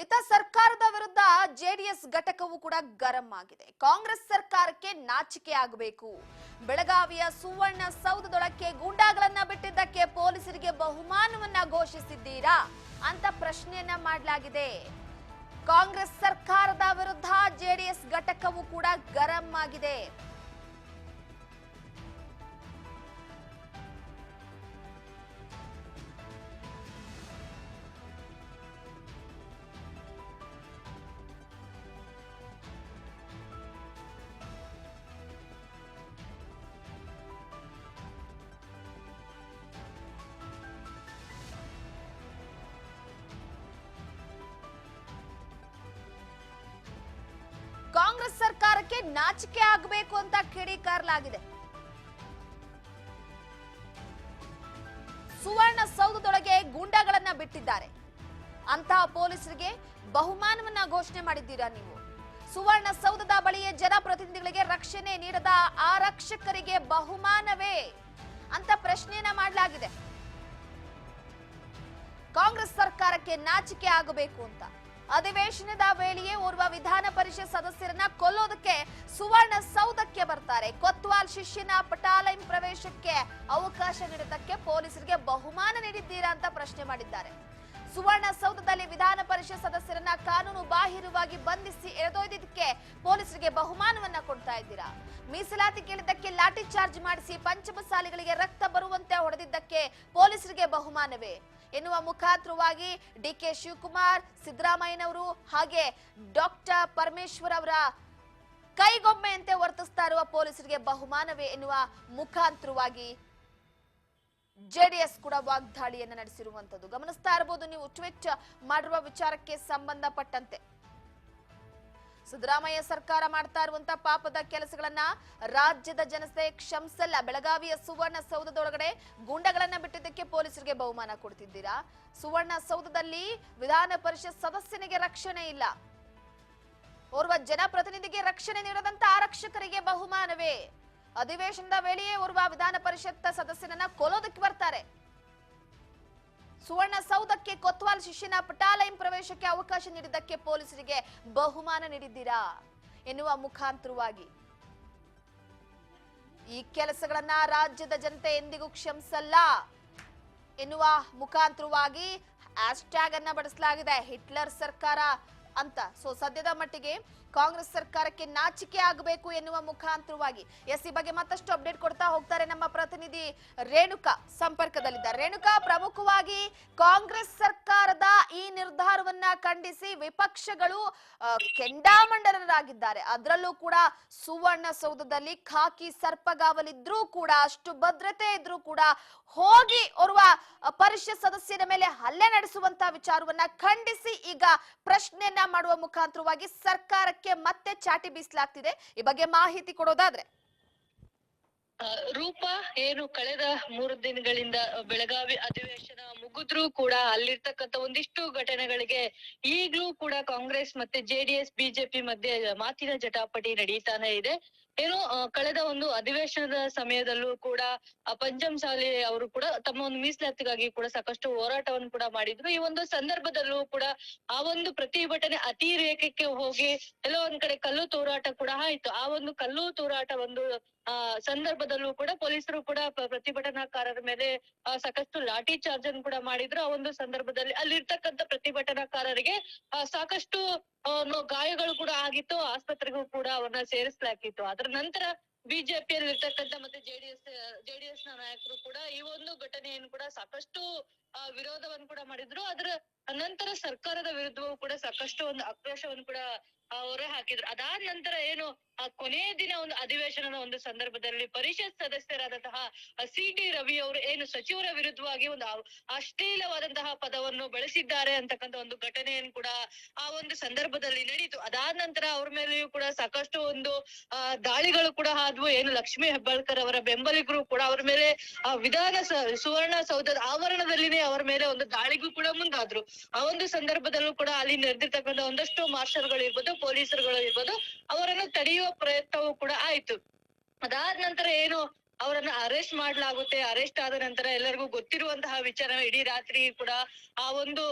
ಇತ್ತ ಸರ್ಕಾರದ ವಿರುದ್ಧ ಜೆಡಿಎಸ್ ಘಟಕವು ಕೂಡ ಗರಂ ಆಗಿದೆ. ಕಾಂಗ್ರೆಸ್ ಸರ್ಕಾರಕ್ಕೆ ನಾಚಿಕೆ ಆಗಬೇಕು. ಬೆಳಗಾವಿಯ ಸುವರ್ಣ ಸೌಧದೊಳಕ್ಕೆ ಗೂಂಡಾಗಳನ್ನ ಬಿಟ್ಟಿದ್ದಕ್ಕೆ ಪೊಲೀಸರಿಗೆ ಬಹುಮಾನವನ್ನ ಘೋಷಿಸಿದ್ದೀರಾ ಅಂತ ಪ್ರಶ್ನೆಯನ್ನ ಮಾಡಲಾಗಿದೆ. ಕಾಂಗ್ರೆಸ್ ಸರ್ಕಾರದ ವಿರುದ್ಧ ಜೆಡಿಎಸ್ ಘಟಕವು ಕೂಡ ಗರಂ ಆಗಿದೆ. ಕಾಂಗ್ರೆಸ್ ಸರ್ಕಾರಕ್ಕೆ ನಾಚಿಕೆ ಆಗಬೇಕು ಅಂತ ಕಿಡಿಕಾರಲಾಗಿದೆ. ಸುವರ್ಣ ಸೌಧದೊಳಗೆ ಗೂಂಡಾಗಳನ್ನ ಬಿಟ್ಟಿದ್ದಾರೆ. ಅಂತಹ ಪೊಲೀಸರಿಗೆ ಬಹುಮಾನವನ್ನ ಘೋಷಣೆ ಮಾಡಿದ್ದೀರಾ ನೀವು. ಸುವರ್ಣ ಸೌಧದ ಬಳಿಯೇ ಜನಪ್ರತಿನಿಧಿಗಳಿಗೆ ರಕ್ಷಣೆ ನೀಡದ ಆರಕ್ಷಕರಿಗೆ ಬಹುಮಾನವೇ ಅಂತ ಪ್ರಶ್ನೆಯನ್ನ ಮಾಡಲಾಗಿದೆ. ಕಾಂಗ್ರೆಸ್ ಸರ್ಕಾರಕ್ಕೆ ನಾಚಿಕೆ ಆಗಬೇಕು ಅಂತ ಅಧಿವೇಶನದ ವೇಳೆಯೇ ಓರ್ವ ವಿಧಾನ ಪರಿಷತ್ ಸದಸ್ಯರನ್ನ ಕೊಲ್ಲೋದಕ್ಕೆ ಸುವರ್ಣ ಸೌಧಕ್ಕೆ ಬರ್ತಾರೆ. ಕೊತ್ವಾಲ್ ಶಿಷ್ಯನ ಪಟಾಲೈನ್ ಪ್ರವೇಶಕ್ಕೆ ಅವಕಾಶ ನೀಡಿದ್ದಕ್ಕೆ ಪೊಲೀಸರಿಗೆ ಬಹುಮಾನ ನೀಡಿದ್ದೀರಾ ಅಂತ ಪ್ರಶ್ನೆ ಮಾಡಿದ್ದಾರೆ. ಸುವರ್ಣ ಸೌಧದಲ್ಲಿ ವಿಧಾನ ಪರಿಷತ್ ಸದಸ್ಯರನ್ನ ಕಾನೂನು ಬಾಹಿರವಾಗಿ ಬಂಧಿಸಿ ಎಳೆದೊಯ್ದಿದ್ದಕ್ಕೆ ಪೊಲೀಸರಿಗೆ ಬಹುಮಾನವನ್ನ ಕೊಡ್ತಾ ಇದ್ದೀರಾ. ಮೀಸಲಾತಿ ಕೇಳಿದ್ದಕ್ಕೆ ಲಾಠಿ ಚಾರ್ಜ್ ಮಾಡಿಸಿ ಪಂಚಮಸಾಲಿಗಳಿಗೆ ರಕ್ತ ಬರುವಂತೆ ಹೊಡೆದಿದ್ದಕ್ಕೆ ಪೊಲೀಸರಿಗೆ ಬಹುಮಾನವೇ ಎನ್ನುವ ಮುಖಾಂತರವಾಗಿ ಡಿಕೆ ಶಿವಕುಮಾರ್, ಸಿದ್ದರಾಮಯ್ಯನವರು ಹಾಗೆ ಡಾಕ್ಟರ್ ಪರಮೇಶ್ವರ್ ಅವರ ಕೈಗೊಮ್ಮೆಯಂತೆ ವರ್ತಿಸ್ತಾ ಇರುವ ಪೊಲೀಸರಿಗೆ ಬಹುಮಾನವೇ ಎನ್ನುವ ಮುಖಾಂತರವಾಗಿ ಜೆಡಿಎಸ್ ಕೂಡ ವಾಗ್ದಾಳಿಯನ್ನು ನಡೆಸಿರುವಂತದ್ದು ಗಮನಿಸ್ತಾ ಇರಬಹುದು ನೀವು. ಟ್ವೀಟ್ ಮಾಡಿರುವ ವಿಚಾರಕ್ಕೆ ಸಂಬಂಧಪಟ್ಟಂತೆ ಸಿದ್ದರಾಮಯ್ಯ ಸರ್ಕಾರ ಮಾಡ್ತಾ ಇರುವಂತಹ ಪಾಪದ ಕೆಲಸಗಳನ್ನ ರಾಜ್ಯದ ಜನತೆ ಕ್ಷಮಿಸಲ್ಲ. ಬೆಳಗಾವಿಯ ಸುವರ್ಣ ಸೌಧದೊಳಗಡೆ ಗೂಂಡಗಳನ್ನ ಬಿಟ್ಟಿದ್ದಕ್ಕೆ ಪೊಲೀಸರಿಗೆ ಬಹುಮಾನ ಕೊಡ್ತಿದ್ದೀರಾ. ಸುವರ್ಣ ಸೌಧದಲ್ಲಿ ವಿಧಾನ ಪರಿಷತ್ ಸದಸ್ಯನಿಗೆ ರಕ್ಷಣೆ ಇಲ್ಲ. ಓರ್ವ ಜನಪ್ರತಿನಿಧಿಗೆ ರಕ್ಷಣೆ ನೀಡದಂತ ಆರಕ್ಷಕರಿಗೆ ಬಹುಮಾನವೇ. ಅಧಿವೇಶನದ ವೇಳೆಯೇ ಓರ್ವ ವಿಧಾನ ಪರಿಷತ್ ಸದಸ್ಯನನ್ನ ಕೊಲ್ಲೋದಕ್ಕೆ ಬರ್ತಾರೆ. ಸುವರ್ಣ ಸೌಧಕ್ಕೆ ಕೊತ್ವಾಲ್ ಶಿಷ್ಯನ ಪಟಾಲೈನ್ ಪ್ರವೇಶಕ್ಕೆ ಅವಕಾಶ ನೀಡಿದ್ದಕ್ಕೆ ಪೊಲೀಸರಿಗೆ ಬಹುಮಾನ ನೀಡಿದ್ದೀರಾ ಎನ್ನುವ ಮುಖಾಂತರವಾಗಿ ಈ ಕೆಲಸಗಳನ್ನ ರಾಜ್ಯದ ಜನತೆ ಎಂದಿಗೂ ಕ್ಷಮಿಸಲ್ಲ ಎನ್ನುವ ಮುಖಾಂತರವಾಗಿ ಹ್ಯಾಶ್ಟ್ಯಾಗ್ ಅನ್ನ ಬಳಸಲಾಗಿದೆ, ಹಿಟ್ಲರ್ ಸರ್ಕಾರ ಅಂತ. ಸದ್ಯದ ಮಟ್ಟಿಗೆ ಕಾಂಗ್ರೆಸ್ ಸರ್ಕಾರಕ್ಕೆ ನಾಚಿಕೆ ಆಗಬೇಕು ಎನ್ನುವ ಮುಖಾಂತರವಾಗಿ ಈ ಬಗ್ಗೆ ಮತ್ತಷ್ಟು ಅಪ್ಡೇಟ್ ಕೊಡ್ತಾ ಹೋಗ್ತಾರೆ ನಮ್ಮ ಪ್ರತಿನಿಧಿ ರೇಣುಕಾ ಸಂಪರ್ಕದಲ್ಲಿದ್ದಾರೆ. ರೇಣುಕಾ, ಪ್ರಮುಖವಾಗಿ ಕಾಂಗ್ರೆಸ್ ಸರ್ಕಾರದ ಈ ನಿರ್ಧಾರವನ್ನ ಖಂಡಿಸಿ ವಿಪಕ್ಷಗಳು ಕೆಂಡಾಮಂಡಲರಾಗಿದ್ದಾರೆ. ಅದರಲ್ಲೂ ಕೂಡ ಸುವರ್ಣ ಸೌಧದಲ್ಲಿ ಖಾಕಿ ಸರ್ಪಗಾವಲಿದ್ರೂ ಕೂಡ, ಅಷ್ಟು ಭದ್ರತೆ ಇದ್ರೂ ಕೂಡ ಹೋಗಿ ಓರ್ವ ಪರಿಷತ್ ಸದಸ್ಯರ ಮೇಲೆ ಹಲ್ಲೆ ನಡೆಸುವಂತಹ ವಿಚಾರವನ್ನ ಖಂಡಿಸಿ ಈಗ ಪ್ರಶ್ನೆಯನ್ನ ಮಾಡುವ ಮುಖಾಂತರವಾಗಿ ಸರ್ಕಾರಕ್ಕೆ ಮತ್ತೆ ಚಾಟಿ ಬೀಸಲಾಗ್ತಿದೆ. ಈ ಬಗ್ಗೆ ಮಾಹಿತಿ ಕೊಡೋದಾದ್ರೆ ರೂಪ ಏನು ಕಳೆದ 3 ದಿನಗಳಿಂದ ಬೆಳಗಾವಿ ಅಧಿವೇಶನ ಮುಗಿದ್ರೂ ಕೂಡ ಅಲ್ಲಿರ್ತಕ್ಕಂಥ ಒಂದಿಷ್ಟು ಘಟನೆಗಳಿಗೆ ಈಗ್ಲೂ ಕೂಡ ಕಾಂಗ್ರೆಸ್ ಮತ್ತೆ ಜೆಡಿಎಸ್ ಬಿಜೆಪಿ ಮಧ್ಯೆ ಮಾತಿನ ಜಟಾಪಟಿ ನಡೀತಾನೆ ಇದೆ. ಏನು ಕಳೆದ ಒಂದು ಅಧಿವೇಶನದ ಸಮಯದಲ್ಲೂ ಕೂಡ ಪಂಚಮಸಾಲಿ ಅವರು ಕೂಡ ತಮ್ಮ ಒಂದು ಮೀಸಲಾತಿಗಾಗಿ ಕೂಡ ಸಾಕಷ್ಟು ಹೋರಾಟವನ್ನು ಕೂಡ ಮಾಡಿದ್ರು. ಈ ಒಂದು ಸಂದರ್ಭದಲ್ಲೂ ಕೂಡ ಆ ಒಂದು ಪ್ರತಿಭಟನೆ ಅತಿ ರೇಖಕ್ಕೆ ಹೋಗಿ ಎಲ್ಲೋ ಒಂದ್ ಕಡೆ ಕಲ್ಲು ತೂರಾಟ ಕೂಡ ಆಯ್ತು. ಆ ಒಂದು ಕಲ್ಲು ತೂರಾಟ ಒಂದು ಸಂದರ್ಭದಲ್ಲೂ ಕೂಡ ಪೊಲೀಸರು ಕೂಡ ಪ್ರತಿಭಟನಾಕಾರರ ಮೇಲೆ ಸಾಕಷ್ಟು ಲಾಠಿ ಚಾರ್ಜ್ ಅನ್ನು ಕೂಡ ಮಾಡಿದ್ರು. ಆ ಒಂದು ಸಂದರ್ಭದಲ್ಲಿ ಅಲ್ಲಿರ್ತಕ್ಕಂಥ ಪ್ರತಿಭಟನಾಕಾರರಿಗೆ ಸಾಕಷ್ಟು ಗಾಯಗಳು ಕೂಡ ಆಗಿತ್ತು. ಆಸ್ಪತ್ರೆಗೂ ಕೂಡ ಅವರನ್ನ ಸೇರಿಸಲಾಗಿತ್ತು. ಅದರ ನಂತರ ಬಿಜೆಪಿಯಲ್ಲಿ ಇರ್ತಕ್ಕಂಥ ಮತ್ತೆ ಜೆಡಿಎಸ್ ನ ನಾಯಕರು ಕೂಡ ಈ ಒಂದು ಘಟನೆಯನ್ನು ಕೂಡ ಸಾಕಷ್ಟು ವಿರೋಧವನ್ನು ಕೂಡ ಮಾಡಿದ್ರು. ಅದರ ನಂತರ ಸರ್ಕಾರದ ವಿರುದ್ಧವೂ ಕೂಡ ಸಾಕಷ್ಟು ಒಂದು ಆಕ್ರೋಶವನ್ನು ಕೂಡ ಹೊರ ಹಾಕಿದ್ರು. ಅದಾದ ನಂತರ ಏನು ಕೊನೆಯ ದಿನ ಒಂದು ಅಧಿವೇಶನದ ಒಂದು ಸಂದರ್ಭದಲ್ಲಿ ಪರಿಷತ್ ಸದಸ್ಯರಾದಂತಹ ಸಿ.ಟಿ. ರವಿ ಅವರು ಏನು ಸಚಿವರ ವಿರುದ್ಧವಾಗಿ ಒಂದು ಅಶ್ಲೀಲವಾದಂತಹ ಪದವನ್ನು ಬಳಸಿದ್ದಾರೆ ಅಂತಕ್ಕಂಥ ಒಂದು ಘಟನೆಯನ್ನು ಕೂಡ ಆ ಒಂದು ಸಂದರ್ಭದಲ್ಲಿ ನಡೀತು. ಅದಾದ ನಂತರ ಅವ್ರ ಮೇಲೆಯೂ ಕೂಡ ಸಾಕಷ್ಟು ಒಂದು ದಾಳಿಗಳು ಕೂಡ ಆದ್ವು. ಏನು ಲಕ್ಷ್ಮೀ ಹೆಬ್ಬಾಳ್ಕರ್ ಅವರ ಬೆಂಬಲಿಗರು ಕೂಡ ಅವ್ರ ಮೇಲೆ ಸುವರ್ಣ ಸೌಧದ ಆವರಣದಲ್ಲಿನೇ ಅವರ ಮೇಲೆ ಒಂದು ದಾಳಿಗೂ ಕೂಡ ಮುಂದಾದ್ರು. ಆ ಒಂದು ಸಂದರ್ಭದಲ್ಲೂ ಕೂಡ ಅಲ್ಲಿ ನಡೆದಿರ್ತಕ್ಕಂಥ ಒಂದಷ್ಟು ಮಾರ್ಷಲ್ಗಳು ಇರ್ಬೋದು, ಪೊಲೀಸರುಗಳು ಇರ್ಬೋದು, ಅವರನ್ನು ತಡೆಯುವ ಪ್ರಯತ್ನವೂ ಕೂಡ ಆಯ್ತು. ಅದಾದ ನಂತರ ಏನು ಅವರನ್ನ ಅರೆಸ್ಟ್ ಮಾಡ್ಲಾಗುತ್ತೆ. ಅರೆಸ್ಟ್ ಆದ ನಂತರ ಎಲ್ಲರಿಗೂ ಗೊತ್ತಿರುವಂತಹ ವಿಚಾರ, ಇಡೀ ರಾತ್ರಿ ಕೂಡ ಆ ಒಂದು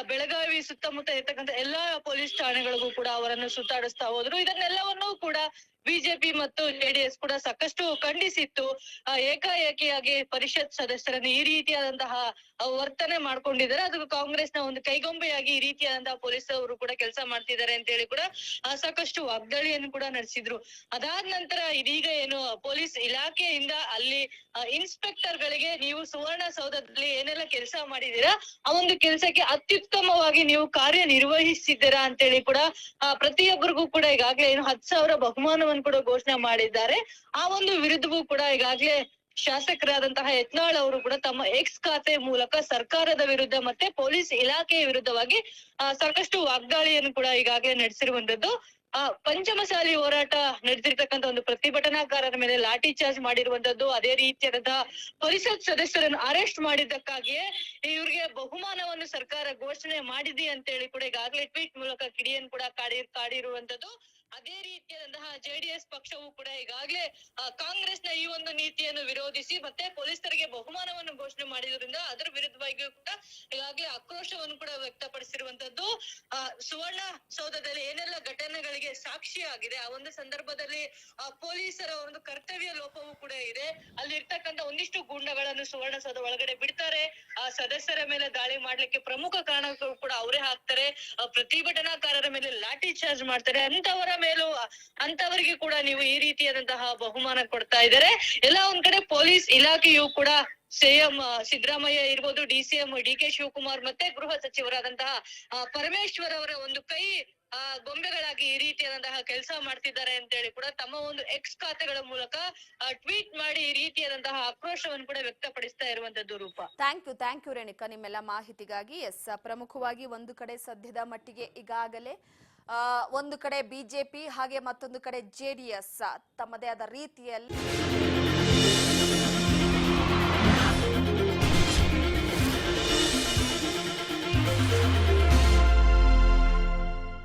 ಬೆಳಗಾವಿ ಸುತ್ತಮುತ್ತ ಇರ್ತಕ್ಕಂಥ ಎಲ್ಲಾ ಪೊಲೀಸ್ ಠಾಣೆಗಳಿಗೂ ಕೂಡ ಅವರನ್ನು ಸುತ್ತಾಡಿಸ್ತಾ ಹೋದ್ರು. ಇದನ್ನೆಲ್ಲವನ್ನೂ ಕೂಡ ಬಿಜೆಪಿ ಮತ್ತು ಜೆಡಿಎಸ್ ಕೂಡ ಸಾಕಷ್ಟು ಖಂಡಿಸಿತ್ತು. ಏಕಾಏಕಿಯಾಗಿ ಪರಿಷತ್ ಸದಸ್ಯರನ್ನು ಈ ರೀತಿಯಾದಂತಹ ವರ್ತನೆ ಮಾಡ್ಕೊಂಡಿದ್ದಾರೆ. ಅದು ಕಾಂಗ್ರೆಸ್ನ ಒಂದು ಕೈಗೊಂಬೆಯಾಗಿ ಈ ರೀತಿಯಾದಂತಹ ಪೊಲೀಸ್ ಅವರು ಕೂಡ ಕೆಲಸ ಮಾಡ್ತಿದ್ದಾರೆ ಅಂತ ಹೇಳಿ ಕೂಡ ಸಾಕಷ್ಟು ವಾಗ್ದಾಳಿಯನ್ನು ಕೂಡ ನಡೆಸಿದ್ರು. ಅದಾದ ನಂತರ ಇದೀಗ ಏನು ಪೊಲೀಸ್ ಇಲಾಖೆಯಿಂದ ಅಲ್ಲಿ ಇನ್ಸ್ಪೆಕ್ಟರ್ ಗಳಿಗೆ ನೀವು ಸುವರ್ಣಸೌಧದಲ್ಲಿ ಏನೆಲ್ಲ ಕೆಲಸ ಮಾಡಿದೀರಾ ಆ ಒಂದು ಕೆಲಸಕ್ಕೆ ಅತ್ಯುತ್ತಮವಾಗಿ ನೀವು ಕಾರ್ಯನಿರ್ವಹಿಸಿದ್ದೀರಾ ಅಂತೇಳಿ ಕೂಡ ಪ್ರತಿಯೊಬ್ಬರಿಗೂ ಕೂಡ ಈಗಾಗ್ಲೇ ಏನು 10,000 ಬಹುಮಾನವನ್ನು ಕೂಡ ಘೋಷಣೆ ಮಾಡಿದ್ದಾರೆ. ಆ ಒಂದು ವಿರುದ್ಧವೂ ಕೂಡ ಈಗಾಗ್ಲೇ ಶಾಸಕರಾದಂತಹ ಯತ್ನಾಳ್ ಅವರು ಕೂಡ ತಮ್ಮ ಎಕ್ಸ್ ಖಾತೆ ಮೂಲಕ ಸರ್ಕಾರದ ವಿರುದ್ಧ ಮತ್ತೆ ಪೊಲೀಸ್ ಇಲಾಖೆಯ ವಿರುದ್ಧವಾಗಿ ಸಾಕಷ್ಟು ವಾಗ್ದಾಳಿಯನ್ನು ಕೂಡ ಈಗಾಗಲೇ ನಡೆಸಿರುವಂತದ್ದು. ಪಂಚಮಸಾಲಿ ಹೋರಾಟ ನಡೆದಿರ್ತಕ್ಕಂಥ ಒಂದು ಪ್ರತಿಭಟನಾಕಾರರ ಮೇಲೆ ಲಾಠಿ ಚಾರ್ಜ್ ಮಾಡಿರುವಂತದ್ದು, ಅದೇ ರೀತಿಯಾದಂತಹ ಪರಿಷತ್ ಸದಸ್ಯರನ್ನು ಅರೆಸ್ಟ್ ಮಾಡಿದ್ದಕ್ಕಾಗಿಯೇ ಇವ್ರಿಗೆ ಬಹುಮಾನವನ್ನು ಸರ್ಕಾರ ಘೋಷಣೆ ಮಾಡಿದೆ ಅಂತ ಹೇಳಿ ಕೂಡ ಈಗಾಗಲೇ ಟ್ವೀಟ್ ಮೂಲಕ ಕಿಡಿಯನ್ನು ಕೂಡ ಕಾಡಿರುವಂತದ್ದು. ಅದೇ ರೀತಿಯಾದಂತಹ ಜೆಡಿಎಸ್ ಪಕ್ಷವು ಕೂಡ ಈಗಾಗಲೇ ಕಾಂಗ್ರೆಸ್ನ ಈ ಒಂದು ನೀತಿಯನ್ನು ವಿರೋಧಿಸಿ ಮತ್ತೆ ಪೊಲೀಸರಿಗೆ ಬಹುಮಾನವನ್ನು ಘೋಷಣೆ ಮಾಡಿದ್ರಿಂದ ಅದರ ವಿರುದ್ಧವಾಗಿಯೂ ಕೂಡ ಈಗಾಗಲೇ ಆಕ್ರೋಶವನ್ನು ಕೂಡ ವ್ಯಕ್ತಪಡಿಸಿರುವಂತದ್ದು. ಸುವರ್ಣ ಸೌಧದಲ್ಲಿ ಏನೆಲ್ಲ ಘಟನೆಗಳಿಗೆ ಸಾಕ್ಷಿಯಾಗಿದೆ ಆ ಒಂದು ಸಂದರ್ಭದಲ್ಲಿ ಪೊಲೀಸರ ಒಂದು ಕರ್ತವ್ಯ ಲೋಪವೂ ಕೂಡ ಇದೆ. ಅಲ್ಲಿ ಇರ್ತಕ್ಕಂಥ ಒಂದಿಷ್ಟು ಗೂಂಡಗಳನ್ನು ಸುವರ್ಣಸೌಧ ಒಳಗಡೆ ಬಿಡ್ತಾರೆ. ಆ ಸದಸ್ಯರ ಮೇಲೆ ದಾಳಿ ಮಾಡ್ಲಿಕ್ಕೆ ಪ್ರಮುಖ ಕಾರಣಗಳು ಕೂಡ ಅವರೇ ಹಾಕ್ತಾರೆ. ಪ್ರತಿಭಟನಾಕಾರರ ಮೇಲೆ ಲಾಠಿ ಚಾರ್ಜ್ ಮಾಡ್ತಾರೆ. ಅಂತವರಿಗೆ ಕೂಡ ನೀವು ಈ ರೀತಿಯಾದಂತಹ ಬಹುಮಾನ ಕೊಡ್ತಾ ಇದ್ದಾರೆ. ಎಲ್ಲ ಒಂದ್ ಕಡೆ ಪೊಲೀಸ್ ಇಲಾಖೆಯು ಕೂಡ ಸಿಎಂ ಸಿದ್ದರಾಮಯ್ಯ ಇರ್ಬೋದು, ಡಿಸಿಎಂ ಡಿ.ಕೆ. ಶಿವಕುಮಾರ್ ಮತ್ತೆ ಗೃಹ ಸಚಿವರಾದಂತಹ ಪರಮೇಶ್ವರ್ ಅವರ ಒಂದು ಕೈ ಗೊಂಬೆಗಳಾಗಿ ಈ ರೀತಿಯಾದಂತಹ ಕೆಲಸ ಮಾಡ್ತಿದ್ದಾರೆ ಅಂತ ಹೇಳಿ ಕೂಡ ತಮ್ಮ ಒಂದು ಎಕ್ಸ್ ಖಾತೆಗಳ ಮೂಲಕ ಟ್ವೀಟ್ ಮಾಡಿ ಈ ರೀತಿಯಾದಂತಹ ಆಕ್ರೋಶವನ್ನು ಕೂಡ ವ್ಯಕ್ತಪಡಿಸ್ತಾ ಇರುವಂತದ್ದು. ರೂಪ, ಥ್ಯಾಂಕ್ ಯು ರೇಣುಕಾ ನಿಮ್ಮೆಲ್ಲ ಮಾಹಿತಿಗಾಗಿ. ಪ್ರಮುಖವಾಗಿ ಒಂದು ಕಡೆ ಸದ್ಯದ ಮಟ್ಟಿಗೆ ಈಗಾಗಲೇ ಒಂದು ಕಡೆ ಬಿಜೆಪಿ ಹಾಗೆ ಮತ್ತೊಂದು ಕಡೆ ಜೆಡಿಎಸ್ ತಮ್ಮದೇ ಆದ ರೀತಿಯಲ್ಲಿ